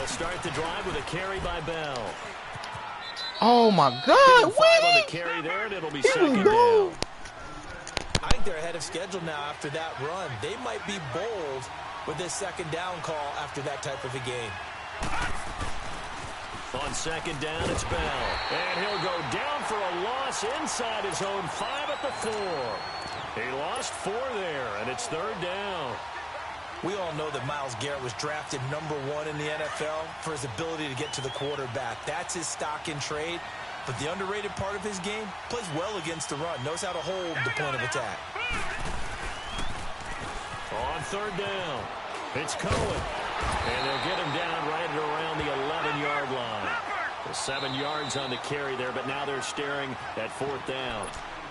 start the drive with a carry by Bell. Oh, my God. What? On the carry there, and it'll be second down. I think they're ahead of schedule now after that run. They might be bold with this second down call after that type of a game. On second down, it's Bell. And he'll go down for a loss inside his own 5 at the 4. He lost 4 there, and it's third down. We all know that Myles Garrett was drafted #1 in the NFL for his ability to get to the quarterback. That's his stock in trade. But the underrated part of his game, plays well against the run, knows how to hold the point of attack. On third down, it's Cohen. And they'll get him down right around the 11-yard line. 7 yards on the carry there, but now they're staring at fourth down.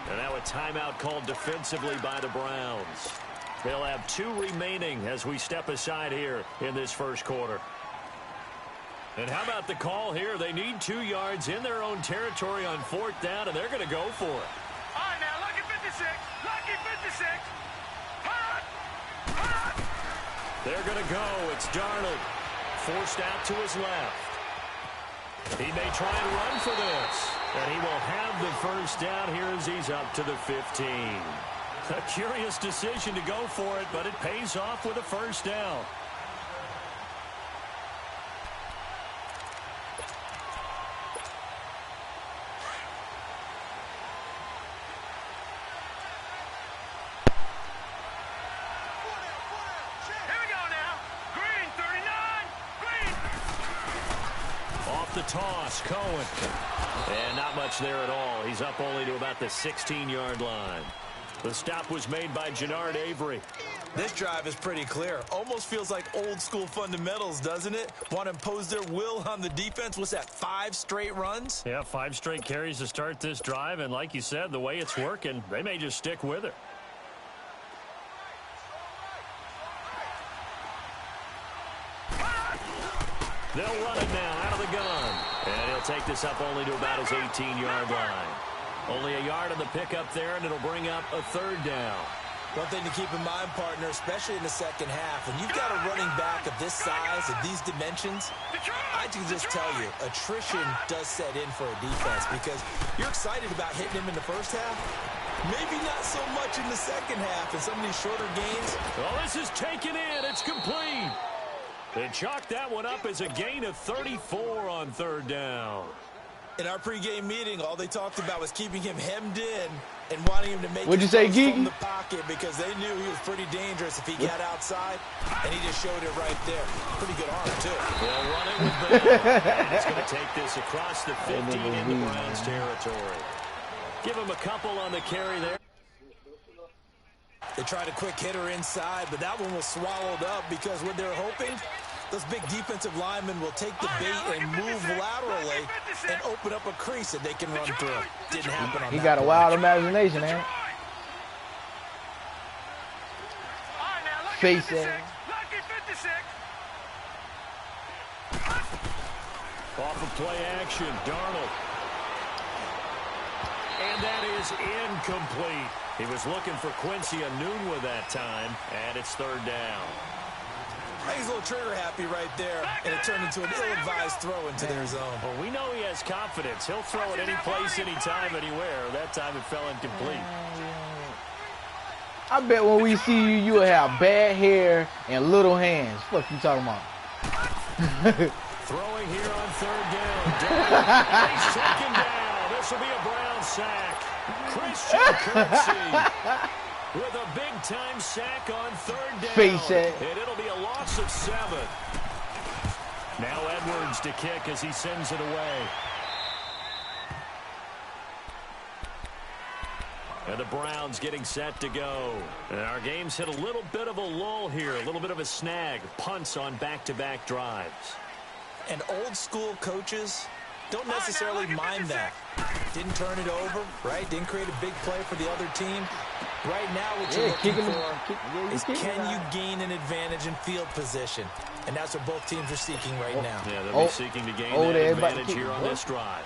And now a timeout called defensively by the Browns. They'll have 2 remaining as we step aside here in this first quarter. And how about the call here? They need 2 yards in their own territory on fourth down, and they're going to go for it. All right, now, lucky 56. Lucky 56. Hot! Hot! They're going to go. It's Darnold. Forced out to his left. He may try and run for this. And he will have the first down here as he's up to the 15. A curious decision to go for it, but it pays off with a first down. The toss, Cohen. And not much there at all. He's up only to about the 16-yard line. The stop was made by Jannard Avery. This drive is pretty clear. Almost feels like old school fundamentals, doesn't it? Want to impose their will on the defense. What's that, 5 straight runs? Yeah, 5 straight carries to start this drive. And like you said, the way it's working, they may just stick with it. They'll run it now out of the gun. And he'll take this up only to about his 18-yard line. Only a yard on the pickup there, and it'll bring up a third down. One thing to keep in mind, partner, especially in the second half, when you've got a running back of this size, of these dimensions, I can just tell you, attrition does set in for a defense because you're excited about hitting him in the first half. Maybe not so much in the second half in some of these shorter games. Well, this is taken in. It's complete. They chalked that one up as a gain of 34 on third down. In our pregame meeting, all they talked about was keeping him hemmed in and wanting him to make What'd you say, from the pocket because they knew he was pretty dangerous if he got outside, and he just showed it right there. Pretty good arm, too. They'll run it with Bell. He's going to take this across the 15 into Browns territory. Give him a couple on the carry there. They tried a quick hitter inside, but that one was swallowed up because what they're hoping, those big defensive linemen will take the bait and move laterally and open up a crease that they can run through. Didn't happen on that. He got a wild imagination, man. Face it. Off of play action, Darnold. And that is incomplete. He was looking for Quincy Enunwa that time, and it's third down. He's a little trigger happy right there, and it turned into an ill-advised throw into their zone. Well, we know he has confidence. He'll throw it any place, anytime, anywhere. That time it fell incomplete. I bet when we see you, you'll have bad hair and little hands. Fuck you talking about? Throwing here on third down. He's taken down. This will be a Brown sack. Christian Kirksey with a big-time sack on third down. Face it. And it'll be a loss of 7. Now Edwards to kick as he sends it away. And the Browns getting set to go. And our game's hit a little bit of a lull here, a little bit of a snag. Punts on back-to-back drives. And old-school coaches don't necessarily mind that. Didn't turn it over, right? Didn't create a big play for the other team. Right now what you're looking for is can you gain an advantage in field position? And that's what both teams are seeking right now. Yeah, they'll be seeking to gain that advantage here on this drive.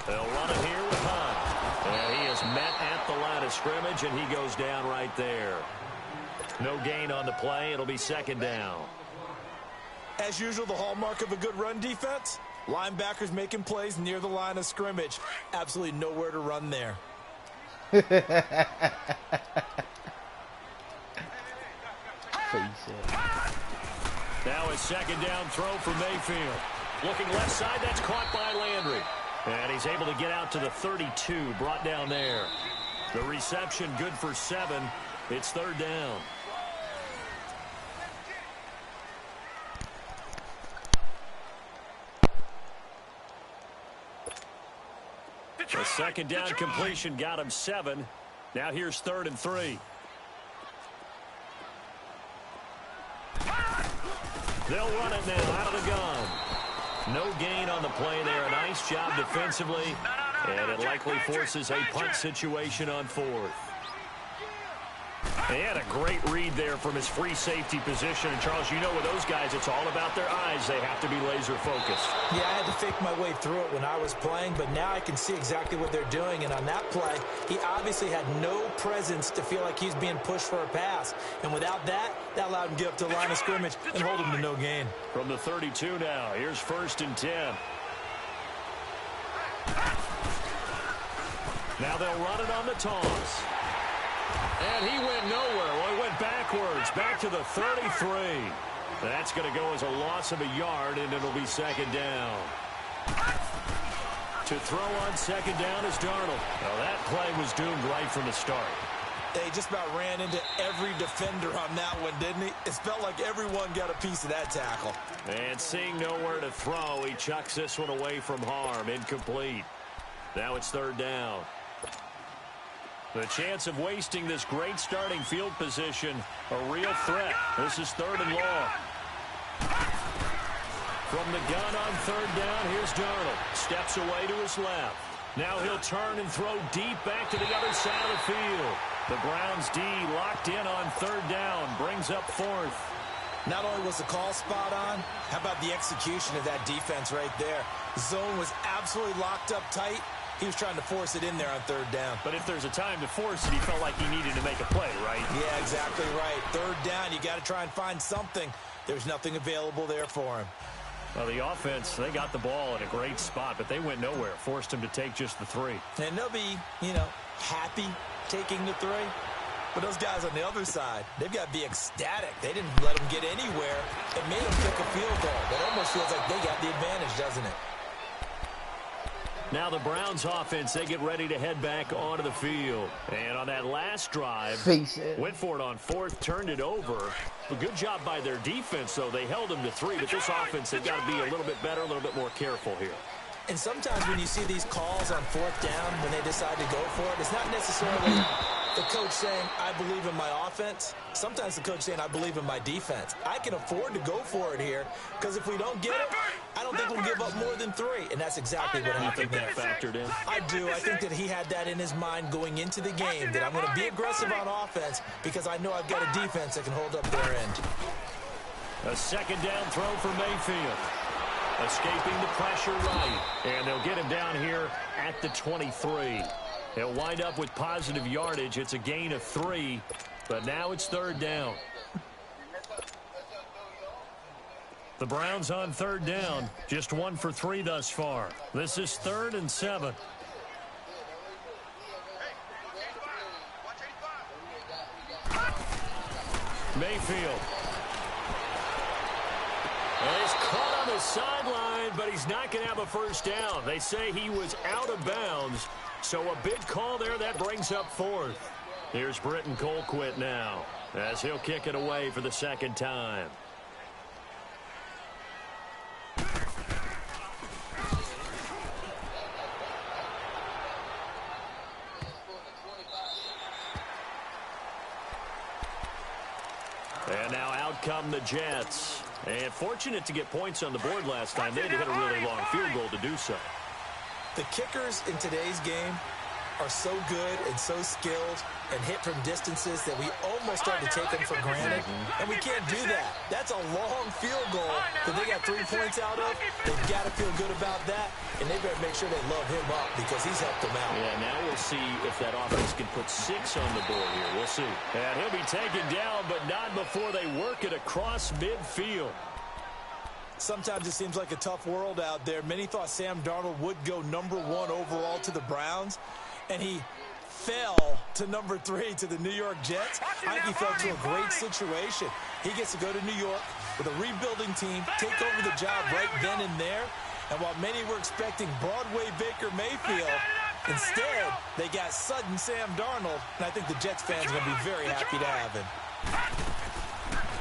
They'll run it here with Hunt. And he is met at the line of scrimmage, and he goes down right there. No gain on the play. It'll be second down. As usual, the hallmark of a good run defense, linebackers making plays near the line of scrimmage. Absolutely nowhere to run there. Now a second down throw for Mayfield. Looking left side, that's caught by Landry. And he's able to get out to the 32, brought down there. The reception good for 7. It's third down. A second down completion got him 7. Now here's 3rd and 3. They'll run it now out of the gun. No gain on the play there. A nice job defensively. And it likely forces a punt situation on 4th. He had a great read there from his free safety position. And, Charles, you know with those guys, it's all about their eyes. They have to be laser focused. Yeah, I had to fake my way through it when I was playing, but now I can see exactly what they're doing. And on that play, he obviously had no presence to feel like he's being pushed for a pass. And without that, that allowed him to get up to the line of scrimmage and hold him to no gain. From the 32 now, here's 1st and 10. Now they'll run it on the toss. And he went nowhere. Well, he went backwards, back to the 33. That's going to go as a loss of a yard, and it'll be second down. To throw on second down is Darnold. Well, that play was doomed right from the start. They just about ran into every defender on that one, didn't he? It felt like everyone got a piece of that tackle. And seeing nowhere to throw, he chucks this one away from harm. Incomplete. Now it's third down. The chance of wasting this great starting field position, a real threat. This is 3rd and long. From the gun on third down, here's Darnold. Steps away to his left. Now he'll turn and throw deep back to the other side of the field. The Browns D locked in on third down, brings up 4th. Not only was the call spot on, how about the execution of that defense right there? Zone was absolutely locked up tight. He was trying to force it in there on third down. But if there's a time to force it, he felt like he needed to make a play, right? Yeah, exactly right. Third down, you got to try and find something. There's nothing available there for him. Well, the offense, they got the ball in a great spot, but they went nowhere. Forced him to take just the 3. And they'll be, happy taking the 3. But those guys on the other side, they've got to be ecstatic. They didn't let them get anywhere. It made them kick a field goal. That almost feels like they got the advantage, doesn't it? Now the Browns offense, they get ready to head back onto the field. And on that last drive, went for it on 4th, turned it over. A good job by their defense, though. They held them to 3, but this offense, they've got to be a little bit better, a little bit more careful here. And sometimes when you see these calls on 4th down, when they decide to go for it, it's not necessarily the coach saying, I believe in my offense. Sometimes the coach saying, I believe in my defense. I can afford to go for it here, because if we don't get it, I don't think we'll give up more than 3. And that's exactly what happened there. Factored in? I do. I think that he had that in his mind going into the game, that I'm going to be aggressive on offense because I know I've got a defense that can hold up their end. A second down throw for Mayfield. Escaping the pressure right. And they'll get him down here at the 23. He'll wind up with positive yardage. It's a gain of 3, but now it's third down. The Browns on third down, just 1 for 3 thus far. This is 3rd and 7. Mayfield. And he's caught on the sideline, but he's not going to have a first down. They say he was out of bounds, so a big call there. That brings up 4th. Here's Britton Colquitt now, as he'll kick it away for the second time. And now out come the Jets. And fortunate to get points on the board last time. They had to hit a really long field goal to do so. The kickers in today's game, are so good and so skilled and hit from distances that we almost start to take them for granted, and we can't do that. That's a long field goal that they got 3 points out of. They've got to feel good about that, and they better make sure they love him up because he's helped them out. Yeah, now we'll see if that offense can put 6 on the board here. We'll see. And he'll be taken down, but not before they work it across midfield. Sometimes it seems like a tough world out there. Many thought Sam Darnold would go number 1 overall to the Browns, and he fell to number 3 to the New York Jets. I think he fell to a great situation. He gets to go to New York with a rebuilding team, take over the job right then and there. And while many were expecting Broadway Baker Mayfield, instead they got sudden Sam Darnold, and I think the Jets fans are going to be very happy to have him.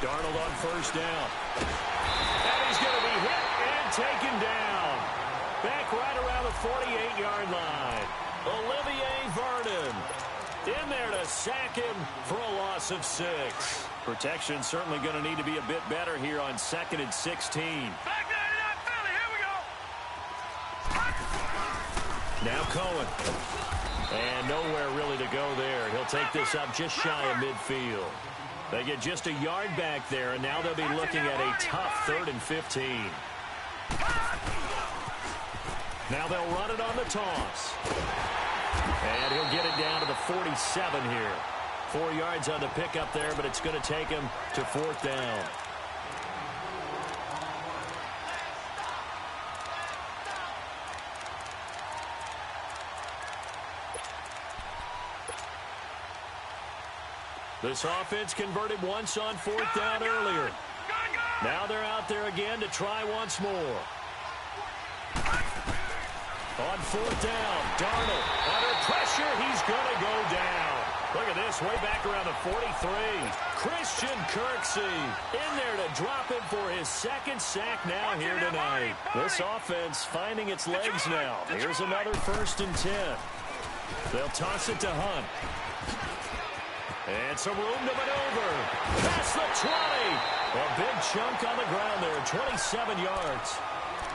Darnold on first down. And he's going to be hit and taken down. Back right around the 48-yard line. Olivier Vernon in there to sack him for a loss of 6. Protection certainly going to need to be a bit better here on 2nd and 16. Back 99 Philly, here we go. Now Cohen. And nowhere really to go there. He'll take this up just shy of midfield. They get just a yard back there, and now they'll be looking at a tough 3rd and 15. Now they'll run it on the toss. And he'll get it down to the 47 here. 4 yards on the pickup there, but it's going to take him to 4th down. This offense converted once on 4th down earlier. Now they're out there again to try once more. On 4th down, Darnold under pressure. He's going to go down. Look at this, way back around the 43. Christian Kirksey in there to drop him for his 2nd sack now here tonight. This offense finding its legs now. Here's another 1st and 10. They'll toss it to Hunt. And some room to maneuver. Past the 20. A big chunk on the ground there, 27 yards.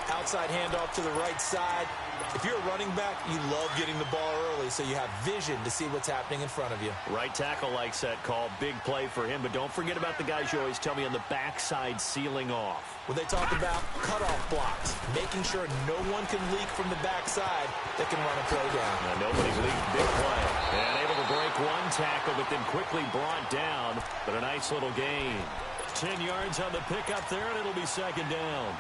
Outside handoff to the right side. If you're a running back, you love getting the ball early so you have vision to see what's happening in front of you. Right tackle likes that call. Big play for him. But don't forget about the guys you always tell me on the backside sealing off. When they talk about cutoff blocks, making sure no one can leak from the backside that can run a play down. Now, nobody leaked. Big play. And able to break one tackle, but then quickly brought down. But a nice little gain. 10 yards on the pickup there, and it'll be 2nd down.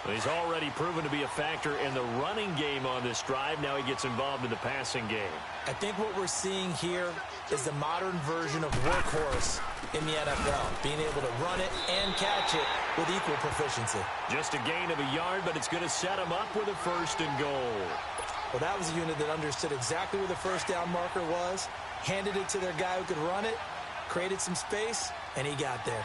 He's already proven to be a factor in the running game on this drive. Now he gets involved in the passing game. I think what we're seeing here is the modern version of workhorse in the NFL, being able to run it and catch it with equal proficiency. Just a gain of a yard, but it's going to set him up with a 1st and goal. Well, that was a unit that understood exactly where the 1st down marker was, handed it to their guy who could run it, created some space, and he got there.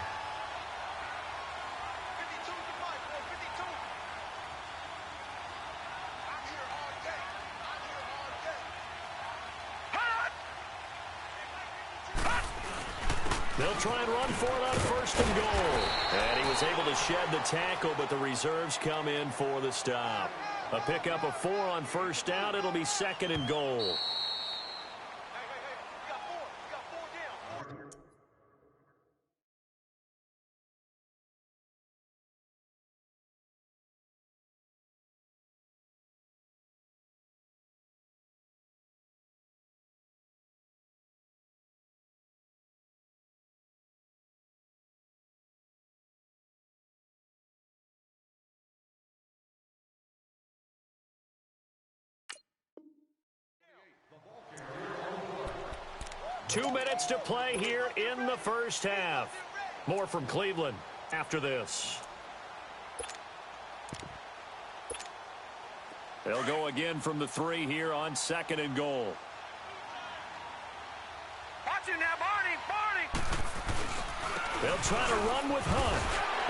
They'll try and run for it on 1st and goal. And he was able to shed the tackle, but the reserves come in for the stop. A pickup of 4 on 1st down. It'll be 2nd and goal. Two minutes to play here in the 1st half. More from Cleveland after this. They'll go again from the 3 here on 2nd and goal. Watch it now, Barney. They'll try to run with Hunt.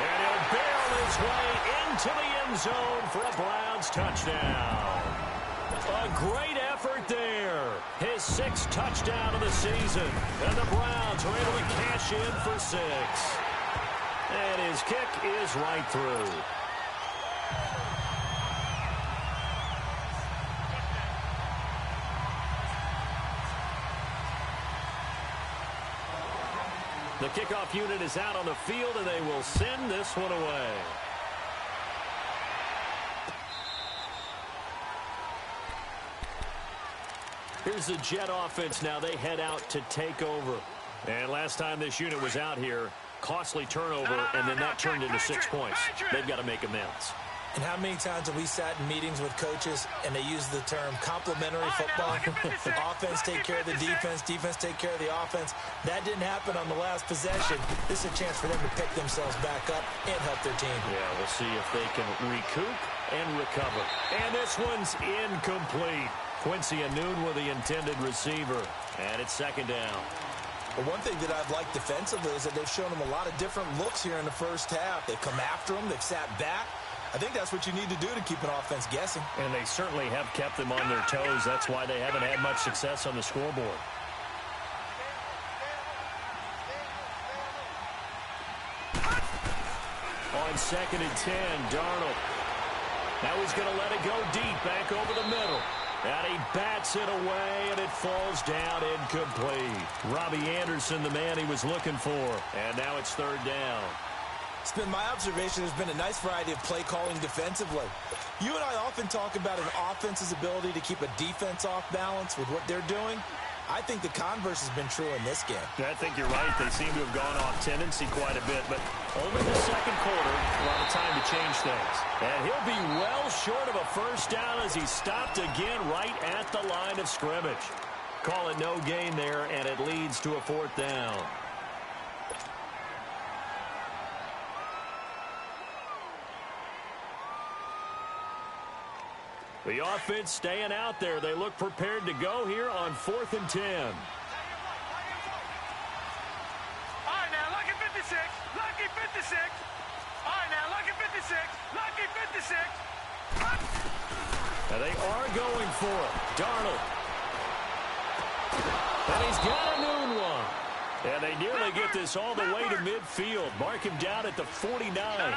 And he'll barrel his way into the end zone for a Browns touchdown. A great effort there. His 6th touchdown of the season. And the Browns are able to cash in for 6. And his kick is right through. The kickoff unit is out on the field, and they will send this one away. Here's the Jet offense now. They head out to take over. And last time this unit was out here, costly turnover, and then that turned into 6 points. They've got to make amends. And how many times have we sat in meetings with coaches and they use the term complementary football? Offense take care of the defense, defense take care of the offense. That didn't happen on the last possession. This is a chance for them to pick themselves back up and help their team. Yeah, we'll see if they can recoup and recover. And this one's incomplete. Quincy Anoon with the intended receiver. And it's second down. But one thing that I've liked defensively is that they've shown them a lot of different looks here in the first half. They've come after them. They've sat back. I think that's what you need to do to keep an offense guessing. And they certainly have kept them on their toes. That's why they haven't had much success on the scoreboard. On 2nd and 10, Darnold. Now he's going to let it go deep, back over the middle. And he bats it away, and it falls down incomplete. Robbie Anderson, the man he was looking for. And now it's third down. It's been my observation there's been a nice variety of play calling defensively. You and I often talk about an offense's ability to keep a defense off balance with what they're doing. I think the converse has been true in this game. I think you're right. They seem to have gone off tendency quite a bit, but over the second quarter, a lot of time to change things. And he'll be well short of a first down as he stopped again right at the line of scrimmage. Call it no gain there, and it leads to a fourth down. The offense staying out there. They look prepared to go here on 4th and 10. All right, now, lucky 56. Lucky 56. All right, now, lucky 56. Lucky 56. And they are going for it. Darnold. And he's got a noon one. And they nearly get this all the way to midfield. Mark him down at the 49.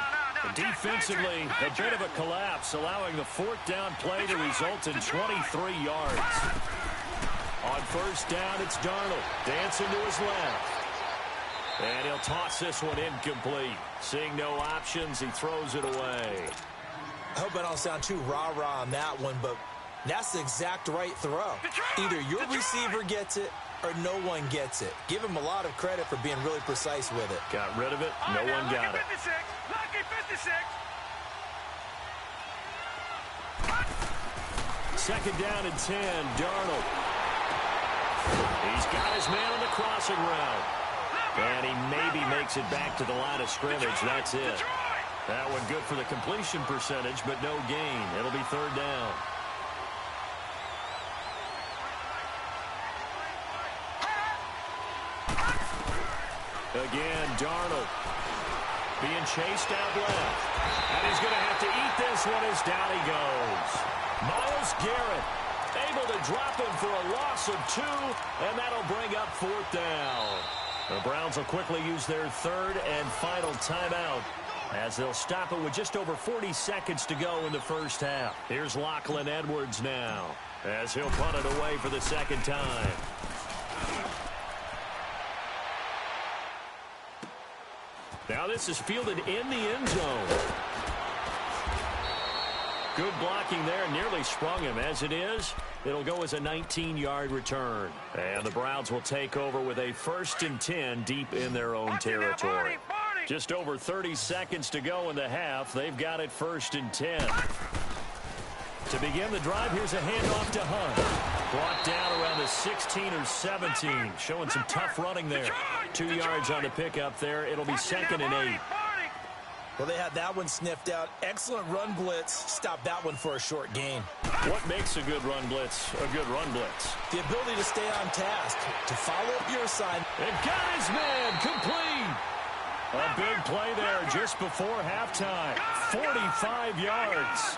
Defensively, a bit of a collapse, allowing the fourth down play to result in 23 yards. On first down, it's Darnold. Dancing to his left. And he'll toss this one incomplete. Seeing no options, he throws it away. I hope I don't sound too rah-rah on that one, but that's the exact right throw. Either your receiver gets it or no one gets it. Give him a lot of credit for being really precise with it. Got rid of it. No one got it. Lucky 56. Second down and 10, Darnold. He's got his man on the crossing route. And he maybe makes it back to the line of scrimmage. That's it. That one good for the completion percentage, but no gain. It'll be third down. Again, Darnold being chased out left. And he's going to have to eat this one as down he goes. Myles Garrett able to drop him for a loss of 2, and that'll bring up fourth down. The Browns will quickly use their third and final timeout as they'll stop it with just over 40 seconds to go in the first half. Here's Lachlan Edwards now as he'll punt it away for the second time. Now this is fielded in the end zone. Good blocking there, nearly sprung him. As it is, it'll go as a 19-yard return. And the Browns will take over with a 1st and 10 deep in their own territory. Just over 30 seconds to go in the half. They've got it 1st and 10. To begin the drive, here's a handoff to Hunt. Brought down around the 16 or 17. Showing some tough running there. 2 yards on the pickup there. It'll be 2nd and 8. Well, they had that one sniffed out. Excellent run blitz. Stop that one for a short gain. What makes a good run blitz a good run blitz? The ability to stay on task, to follow up your side. And got his man complete. A big play there just before halftime. 45 yards.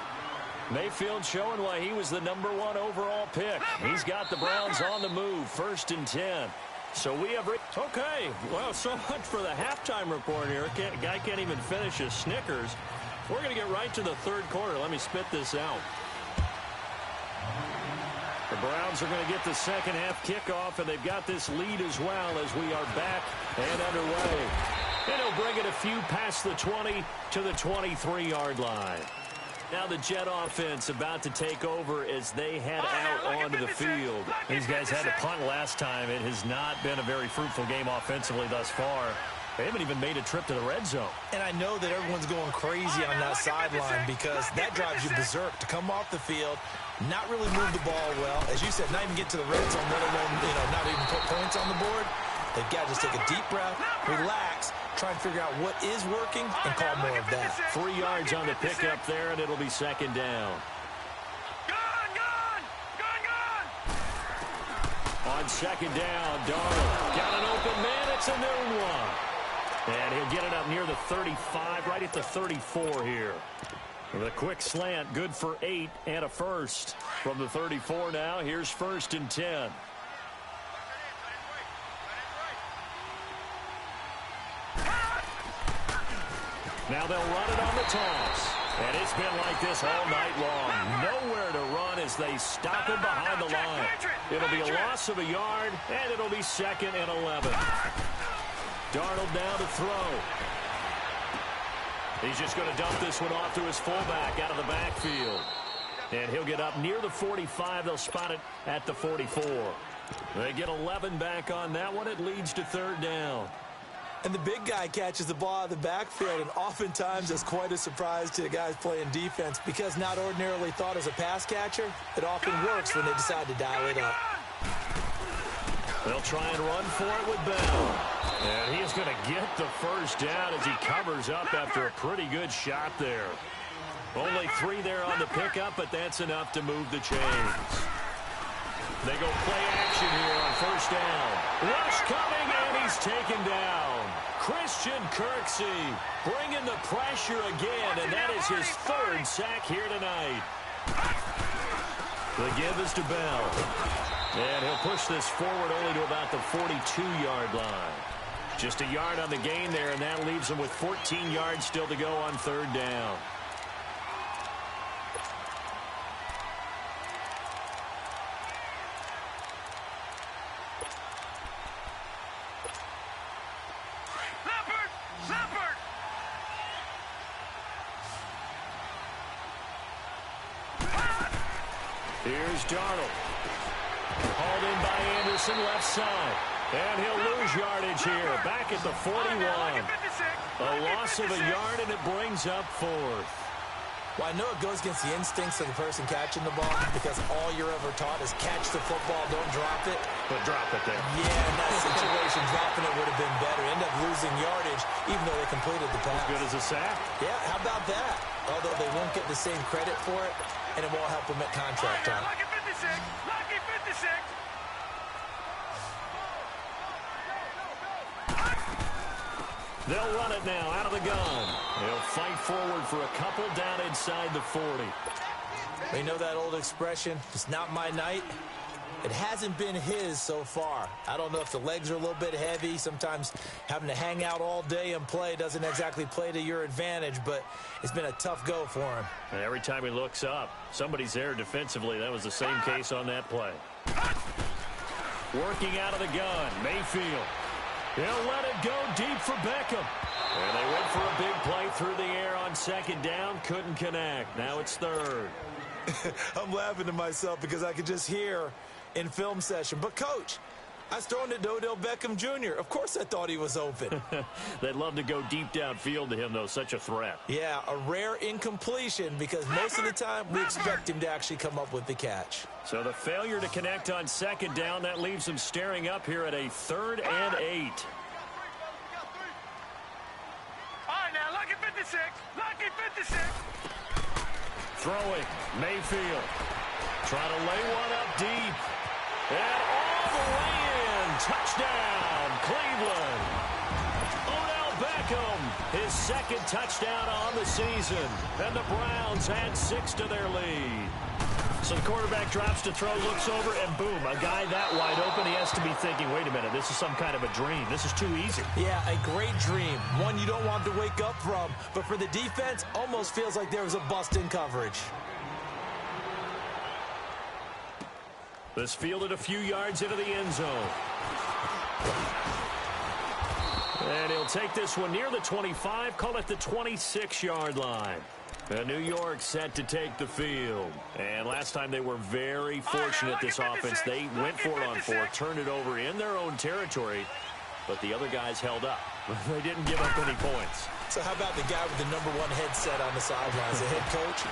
Mayfield showing why he was the #1 overall pick. He's got the Browns on the move. 1st and 10. So we have... Okay, well, so much for the halftime report here. Guy can't even finish his Snickers. We're going to get right to the third quarter. Let me spit this out. The Browns are going to get the second half kickoff, and they've got this lead as well as we are back and underway. And he'll bring it a few past the 20 to the 23-yard line. Now the Jet offense about to take over as they head out onto the field. These guys had to punt last time. It has not been a very fruitful game offensively thus far. They haven't even made a trip to the red zone. And I know that everyone's going crazy on that sideline because that drives you berserk to come off the field, not really move the ball well. As you said, not even get to the red zone, let alone, not even put points on the board. They've got to just take a deep breath, relax, try and figure out what is working, and call more of that. 3 yards on the pickup there, and it'll be second down. On second down, Darnold got an open man. It's a noon one. And he'll get it up near the 35, right at the 34 here. The quick slant, good for 8 and a first. From the 34 now, here's 1st and 10. Now they'll run it on the toss. And it's been like this all night long. Nowhere to run as they stop him behind the line. It'll be a loss of a yard, and it'll be 2nd and 11. Darnold now to throw. He's just going to dump this one off to his fullback out of the backfield. And he'll get up near the 45. They'll spot it at the 44. They get 11 back on that one. It leads to 3rd down. And the big guy catches the ball out of the backfield, and oftentimes it's quite a surprise to the guys playing defense because not ordinarily thought as a pass catcher, it often works when they decide to dial it up. They'll try and run for it with Bell. And he is going to get the first down as he covers up after a pretty good shot there. Only 3 there on the pickup, but that's enough to move the chains. They go play action here on 1st down. Rush coming, and he's taken down. Christian Kirksey bringing the pressure again, and that is his 3rd sack here tonight. The give is to Bell. And he'll push this forward only to about the 42-yard line. Just a yard on the gain there, and that leaves him with 14 yards still to go on 3rd down. Here's Darnold. Hauled in by Anderson, left side. And he'll lose yardage here. Back at the 41. A loss of a yard, and it brings up 4th. Well, I know it goes against the instincts of the person catching the ball because all you're ever taught is catch the football, don't drop it. But drop it there. Yeah, in that situation, dropping it would have been better. End up losing yardage, even though they completed the pass. As good as a sack. Yeah, how about that? Although they won't get the same credit for it, and it won't help them at contract time. Lucky 56. Lucky 56. They'll run it now out of the gun. They'll fight forward for a couple down inside the 40. You know that old expression, it's not my night? It hasn't been his so far. I don't know if the legs are a little bit heavy. Sometimes having to hang out all day and play doesn't exactly play to your advantage, but it's been a tough go for him. And every time he looks up, somebody's there defensively. That was the same case on that play. Working out of the gun, Mayfield. He'll let it go deep for Beckham. And they went for a big play through the air on 2nd down. Couldn't connect. Now it's 3rd. I'm laughing to myself because I could just hear in film session. But, Coach, I was throwing it to Odell Beckham Jr. Of course I thought he was open. They'd love to go deep downfield to him, though. Such a threat. Yeah, a rare incompletion because most of the time we expect him to actually come up with the catch. So the failure to connect on 2nd down, that leaves him staring up here at a 3rd and 8. All right, now, lucky 56. Lucky 56. Throwing, Mayfield. Trying to lay one up deep. And all the way in. Touchdown, Cleveland. Odell Beckham, his 2nd touchdown on the season. And the Browns add 6 to their lead. So the quarterback drops to throw, looks over, and boom, a guy that wide open, he has to be thinking, wait a minute, this is some kind of a dream. This is too easy. Yeah, a great dream. One you don't want to wake up from. But for the defense, almost feels like there was a bust in coverage. This fielded a few yards into the end zone. And he'll take this one near the 25, call it the 26-yard line. And New York set to take the field. And last time they were very fortunate, this offense. They went for it on 4, turned it over in their own territory, but the other guys held up. They didn't give up any points. So how about the guy with the #1 headset on the sidelines, the head coach?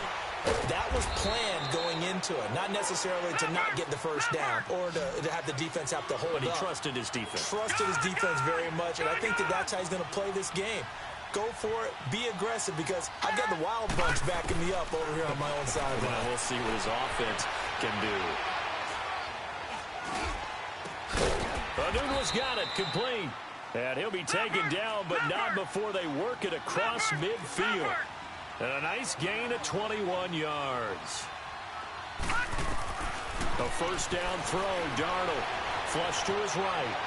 That was planned going into it, not necessarily to not get the first down or to have the defense have to hold up. But he trusted his defense. Trusted his defense very much, and I think that's how he's going to play this game. Go for it. Be aggressive, because I've got the Wild Bunch backing me up over here on my own side. Well, we'll see what his offense can do. Anuno's got it, complete. And he'll be taken down, but not before they work it across midfield. And a nice gain of 21 yards. A first down throw, Darnold. Flush to his right.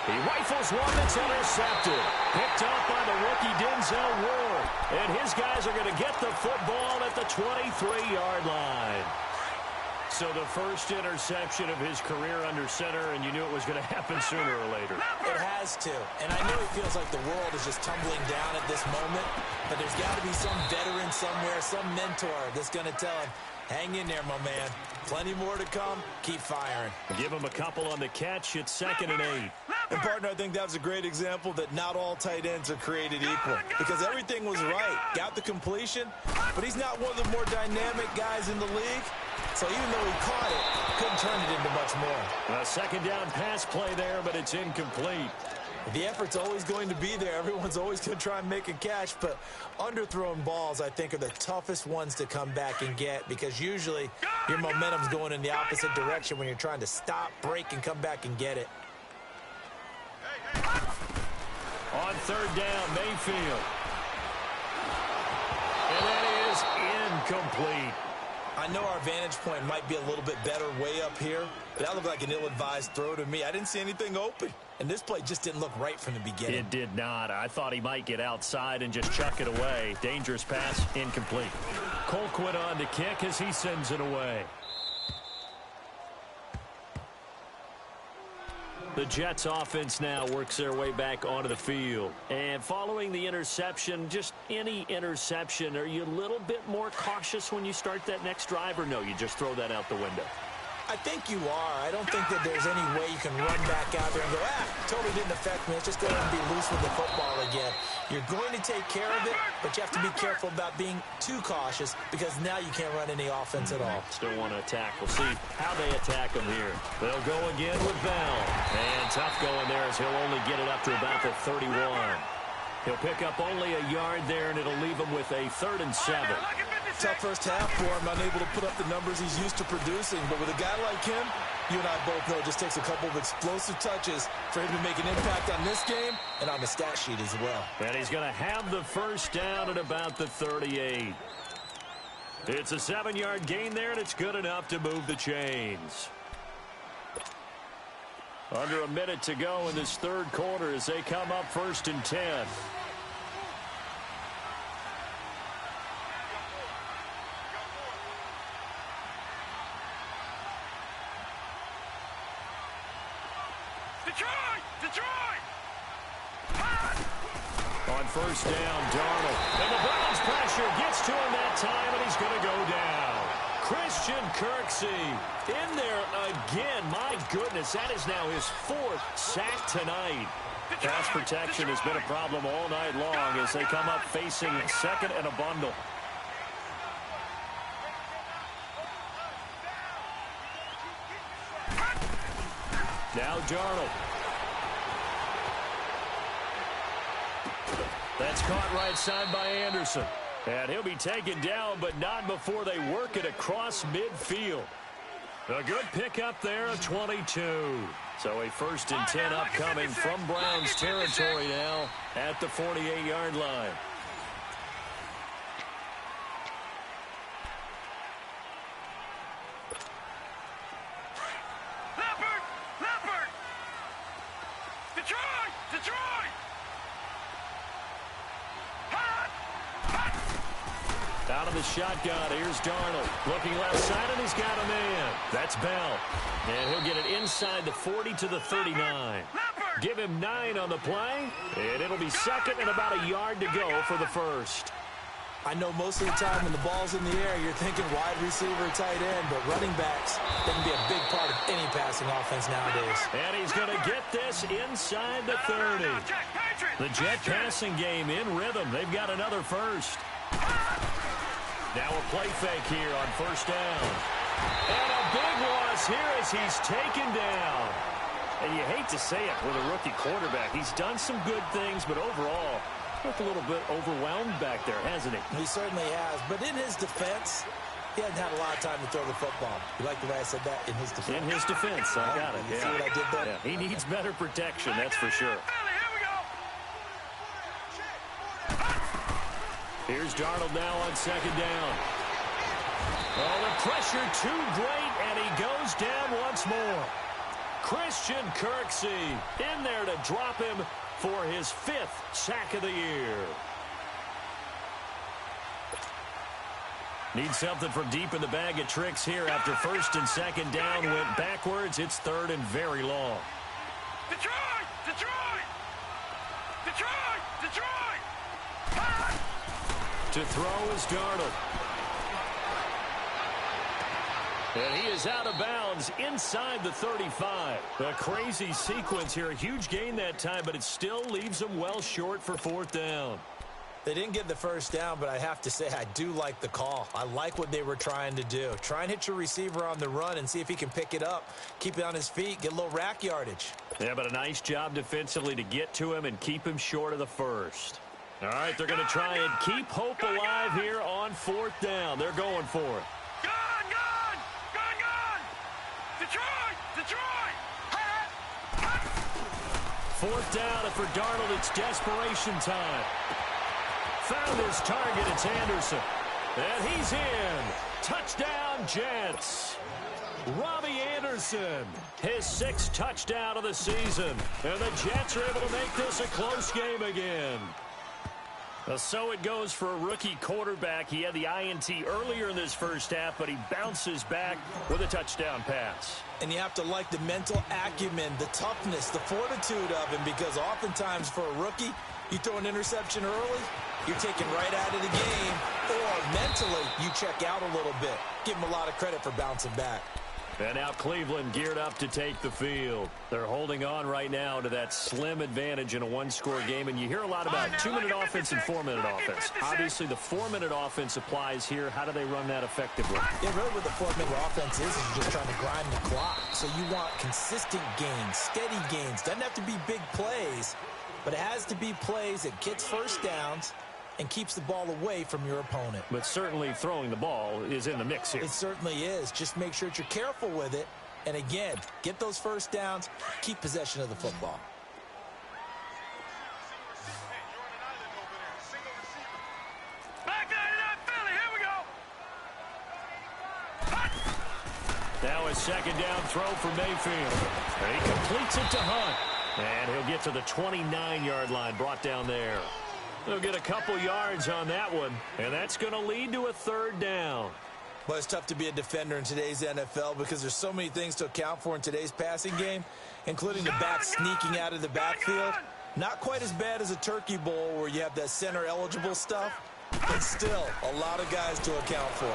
He rifles one that's intercepted. Picked up by the rookie Denzel Ward. And his guys are going to get the football at the 23-yard line. So the first interception of his career under center, and you knew it was going to happen sooner or later. It has to. And I know it feels like the world is just tumbling down at this moment, but there's got to be some veteran somewhere, some mentor that's going to tell him, hang in there, my man. Plenty more to come. Keep firing. Give him a couple on the catch. It's 2nd and 8. And, partner, I think that was a great example that not all tight ends are created equal, because everything was right. Got the completion, but he's not one of the more dynamic guys in the league. So even though he caught it, couldn't turn it into much more. A second down pass play there, but it's incomplete. The effort's always going to be there. Everyone's always going to try and make a catch, but underthrown balls, I think, are the toughest ones to come back and get, because usually your momentum's going in the opposite direction when you're trying to stop, break, and come back and get it. On 3rd down, Mayfield. And that is incomplete. I know our vantage point might be a little bit better way up here, but that looked like an ill-advised throw to me. I didn't see anything open, and this play just didn't look right from the beginning. It did not. I thought he might get outside and just chuck it away. Dangerous pass, incomplete. Colquitt on to kick as he sends it away. The Jets offense now works their way back onto the field. And following the interception, just any interception, are you a little bit more cautious when you start that next drive, or no, you just throw that out the window? I think you are. I don't think that there's any way you can run back out there and go, totally didn't affect me. Let's just go ahead and be loose with the football again. You're going to take care of it, but you have to be careful about being too cautious, because now you can't run any offense at all. Still want to attack. We'll see how they attack him here. They'll go again with Bell. And tough going there, as he'll only get it up to about the 31. He'll pick up only a yard there, and it'll leave him with a 3rd and 7. Tough first half for him, unable to put up the numbers he's used to producing. But with a guy like him, you and I both know it just takes a couple of explosive touches for him to make an impact on this game and on the stat sheet as well. And he's going to have the first down at about the 38. It's a 7-yard gain there, and it's good enough to move the chains. Under a minute to go in this 3rd quarter as they come up 1st and 10. Detroit! On 1st down, Darnold. And the Browns pressure gets to him that time, and he's going to go down. Christian Kirksey in there again. My goodness, that is now his 4th sack tonight. Pass protection has been a problem all night long as they come up facing 2nd and a bundle. Now Darnold. That's caught right side by Anderson. And he'll be taken down, but not before they work it across midfield. A good pickup there of 22. So a 1st and 10 upcoming from Browns territory now at the 48-yard line. Leopard! Detroit! Out of the shotgun, here's Darnold. Looking left side, and he's got a man. That's Bell. And he'll get it inside the 40 to the 39. Give him 9 on the play, and it'll be second and about a yard to go for the first. I know most of the time when the ball's in the air, you're thinking wide receiver, tight end, but running backs, they can be a big part of any passing offense nowadays. And he's going to get this inside the 30. The Jet passing game in rhythm. They've got another first. Now a play fake here on first down. And a big loss here as he's taken down. And you hate to say it with a rookie quarterback. He's done some good things, but overall, looked a little bit overwhelmed back there, hasn't he? He certainly has. But in his defense, he hasn't had a lot of time to throw the football. You like the way I said that? In his defense. In his defense. I got it. You see what I did there? Yeah. He needs better protection, that's for sure. Here's Darnold now on second down. Oh, the pressure too great, and he goes down once more. Christian Kirksey in there to drop him for his 5th sack of the year. Need something from deep in the bag of tricks here after first and second down went backwards. It's third and very long. Detroit! Detroit! Detroit! Detroit! To throw is Darnold. And he is out of bounds inside the 35. A crazy sequence here. A huge gain that time, but it still leaves him well short for 4th down. They didn't get the first down, but I have to say I do like the call. I like what they were trying to do. Try and hit your receiver on the run and see if he can pick it up. Keep it on his feet, get a little rack yardage. Yeah, but a nice job defensively to get to him and keep him short of the first. All right, they're going to try and keep hope alive here on 4th down. They're going for it. Gone! Gone! Gone! Gone! Detroit! Detroit! 4th down, and for Darnold, it's desperation time. Found his target, it's Anderson. And he's in. Touchdown, Jets. Robbie Anderson, his 6th touchdown of the season. And the Jets are able to make this a close game again. So it goes for a rookie quarterback. He had the INT earlier in this first half, but he bounces back with a touchdown pass. And you have to like the mental acumen, the toughness, the fortitude of him, because oftentimes for a rookie, you throw an interception early, you're taken right out of the game, or mentally you check out a little bit. Give him a lot of credit for bouncing back. And now Cleveland geared up to take the field. They're holding on right now to that slim advantage in a one-score game. And you hear a lot about 2-minute offense and 4-minute offense. Obviously, the 4-minute offense applies here. How do they run that effectively? Yeah, really what the 4-minute offense is you're just trying to grind the clock. So you want consistent gains, steady gains. Doesn't have to be big plays, but it has to be plays that gets first downs and keeps the ball away from your opponent. But certainly throwing the ball is in the mix here. It certainly is. Just make sure that you're careful with it. And again, get those first downs, keep possession of the football. Back 99 Philly, here we go. Now a second down throw for Mayfield. And he completes it to Hunt. And he'll get to the 29-yard line, brought down there. They'll get a couple yards on that one, and that's going to lead to a 3rd down. Well, it's tough to be a defender in today's NFL because there's so many things to account for in today's passing game, including the back sneaking out of the backfield. Not quite as bad as a turkey bowl where you have that center-eligible stuff, but still a lot of guys to account for.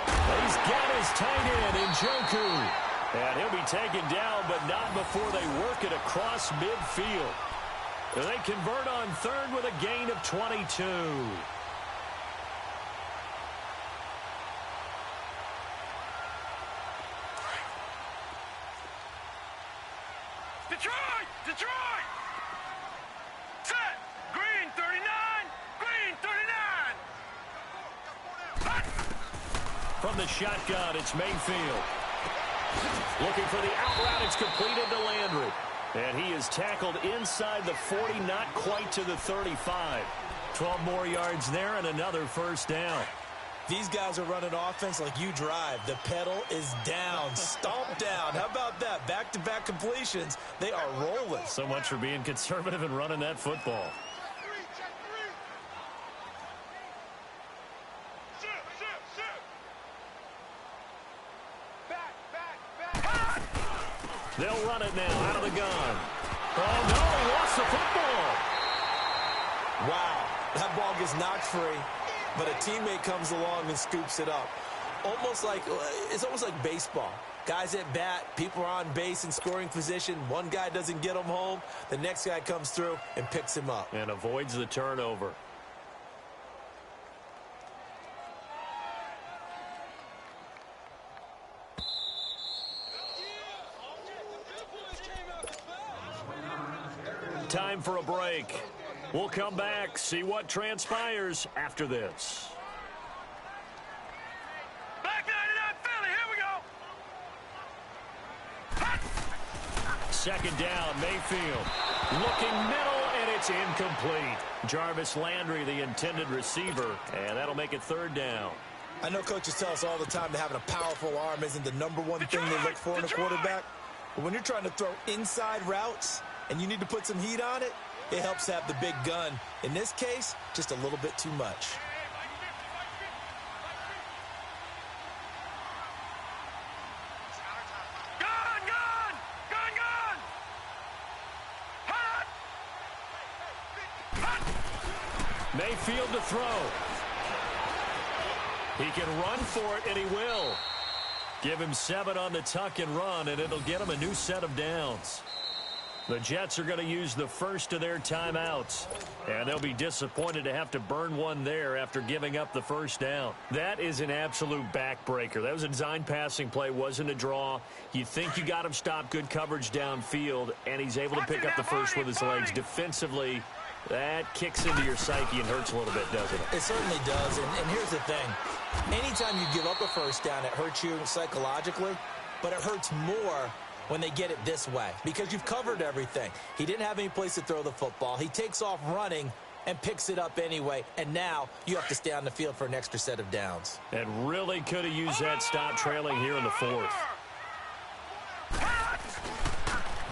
He's got his tight end in Njoku. And he'll be taken down, but not before they work it across midfield. They convert on 3rd with a gain of 22. Detroit! Detroit! Set! Green 39! Green 39! From the shotgun, it's Mayfield. Looking for the out route. It's completed to Landry. And he is tackled inside the 40, not quite to the 35. 12 more yards there and another first down. These guys are running offense like you drive. The pedal is down, stomp down. How about that? Back-to-back completions. They are rolling. So much for being conservative and running that football. They'll run it now out of the gun. Oh, no, he lost the football. Wow, that ball gets knocked free, but a teammate comes along and scoops it up. It's almost like baseball. Guys at bat, people are on base in scoring position. One guy doesn't get him home. The next guy comes through and picks him up. And avoids the turnover. Time for a break. We'll come back, see what transpires after this. Back 99 Philly, here we go. Second down, Mayfield. Looking middle, and it's incomplete. Jarvis Landry, the intended receiver, and that'll make it third down. I know coaches tell us all the time that having a powerful arm isn't the #1 thing they look for in a quarterback. But when you're trying to throw inside routes and you need to put some heat on it, it helps to have the big gun. In this case, just a little bit too much. Gun, gun! Gun, gun! Hot! Hot! Mayfield to throw. He can run for it, and he will. Give him 7 on the tuck and run, and it'll get him a new set of downs. The Jets are going to use the first of their timeouts, and they'll be disappointed to have to burn one there after giving up the first down. That is an absolute backbreaker. That was a design passing play, wasn't a draw. You think you got him stopped, good coverage downfield, and he's able to pick up the first with his legs. Defensively, that kicks into your psyche and hurts a little bit, doesn't it? It certainly does, and here's the thing. Anytime you give up a first down, it hurts you psychologically, but it hurts more when they get it this way because you've covered everything. He didn't have any place to throw the football. He takes off running and picks it up anyway, and now you have to stay on the field for an extra set of downs. And really could have used that stop trailing here in the fourth.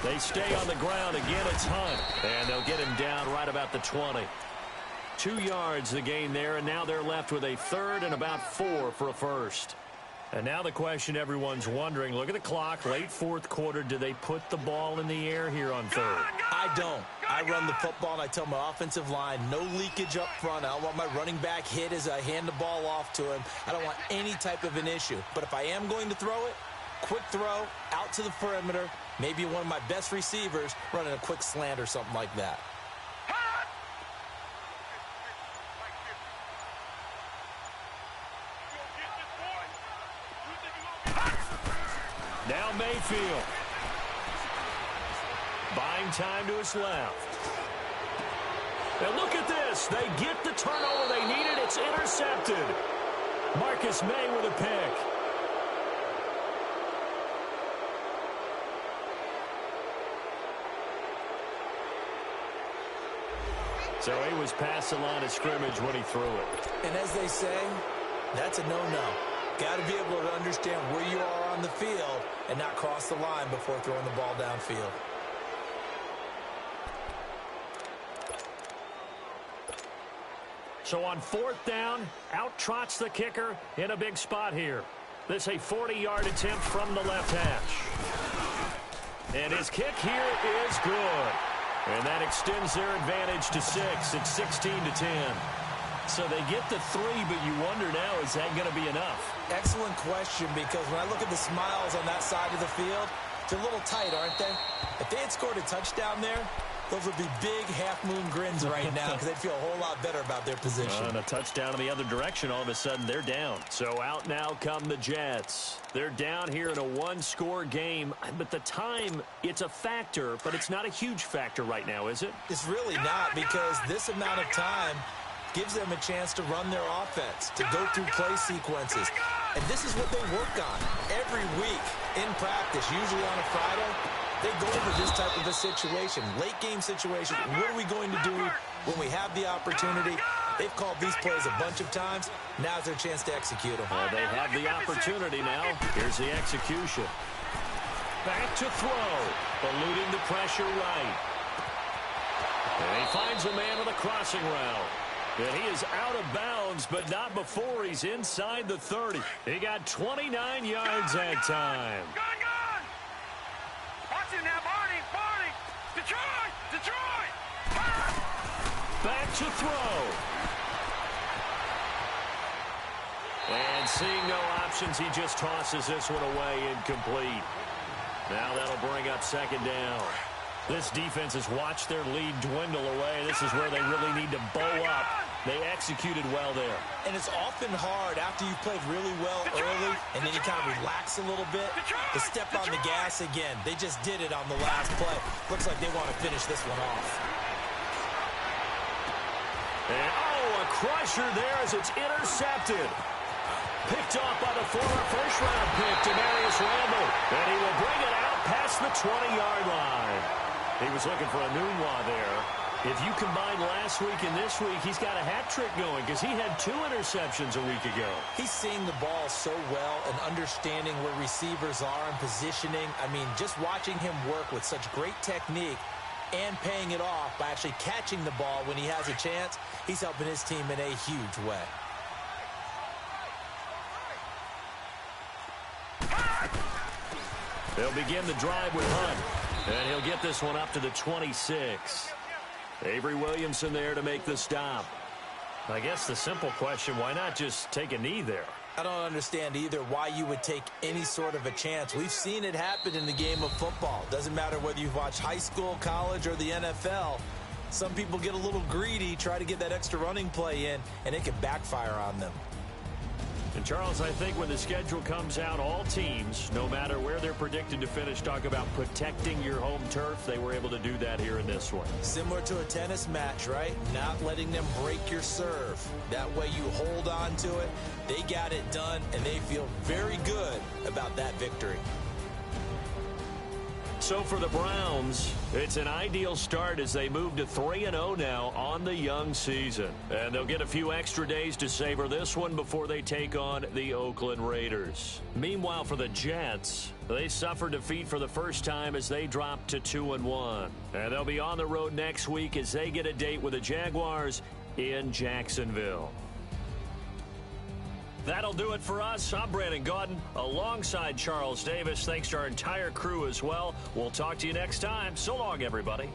They stay on the ground. Again, it's Hunt, and they'll get him down right about the 20. 2 yards the gain there, and now they're left with a third and about 4 for a first. And now the question everyone's wondering, look at the clock, late fourth quarter, do they put the ball in the air here on third? I don't. I run the football, and I tell my offensive line, no leakage up front. I don't want my running back hit as I hand the ball off to him. I don't want any type of an issue. But if I am going to throw it, quick throw, out to the perimeter, maybe one of my best receivers running a quick slant or something like that. Now Mayfield. Buying time to his left. And look at this. They get the turnover they needed. It's intercepted. Marcus May with a pick. So he was past the line of scrimmage when he threw it. And as they say, that's a no-no. Got to be able to understand where you are on the field and not cross the line before throwing the ball downfield. So on fourth down, out trots the kicker in a big spot here. This a 40-yard attempt from the left hash. And his kick here is good. And that extends their advantage to 6. It's 16-10. So they get the 3, but you wonder now, is that going to be enough? Excellent question, because when I look at the smiles on that side of the field, they're a little tight, aren't they? If they had scored a touchdown there, those would be big half-moon grins right now because they'd feel a whole lot better about their position. And a touchdown in the other direction, all of a sudden they're down. So out now come the Jets. They're down here in a one-score game, but the time, it's a factor, but it's not a huge factor right now, is it? It's really not, because this amount of time gives them a chance to run their offense, to go through play sequences. And this is what they work on every week in practice, usually on a Friday. They go over this type of a situation, late game situation. What are we going to do when we have the opportunity? They've called these plays a bunch of times. Now's their chance to execute them. Well, they have the opportunity now. Here's the execution. Back to throw, eluding the pressure right. And he finds a man with a crossing route. And he is out of bounds, but not before he's inside the 30. He got 29 yards that time. to throw. And seeing no options, he just tosses this one away incomplete. Now that'll bring up second down. This defense has watched their lead dwindle away. This is where they really need to bow up. They executed well there. And it's often hard after you've played really well early and then you kind of relax a little bit to step on the gas again. They just did it on the last play. Looks like they want to finish this one off. And, a crusher there as it's intercepted. Picked off by the former first-round pick, Demarius Randall. And he will bring it out past the 20-yard line. He was looking for a Nunwa there. If you combine last week and this week, he's got a hat trick going because he had 2 interceptions a week ago. He's seeing the ball so well and understanding where receivers are and positioning. I mean, just watching him work with such great technique and paying it off by actually catching the ball when he has a chance, he's helping his team in a huge way. They'll begin the drive with Hunt, and he'll get this one up to the 26. Avery Williamson there to make the stop. I guess the simple question, why not just take a knee there? I don't understand either why you would take any sort of a chance. We've seen it happen in the game of football. Doesn't matter whether you've watched high school, college, or the NFL. Some people get a little greedy, try to get that extra running play in, and it can backfire on them. And, Charles, I think when the schedule comes out, all teams, no matter where they're predicted to finish, talk about protecting your home turf. They were able to do that here in this one. Similar to a tennis match, right? Not letting them break your serve. That way you hold on to it. They got it done, and they feel very good about that victory. So for the Browns, it's an ideal start as they move to 3-0 now on the young season. And they'll get a few extra days to savor this one before they take on the Oakland Raiders. Meanwhile, for the Jets, they suffered defeat for the first time as they dropped to 2-1. And they'll be on the road next week as they get a date with the Jaguars in Jacksonville. That'll do it for us. I'm Brandon Gaudin alongside Charles Davis. Thanks to our entire crew as well. We'll talk to you next time. So long, everybody.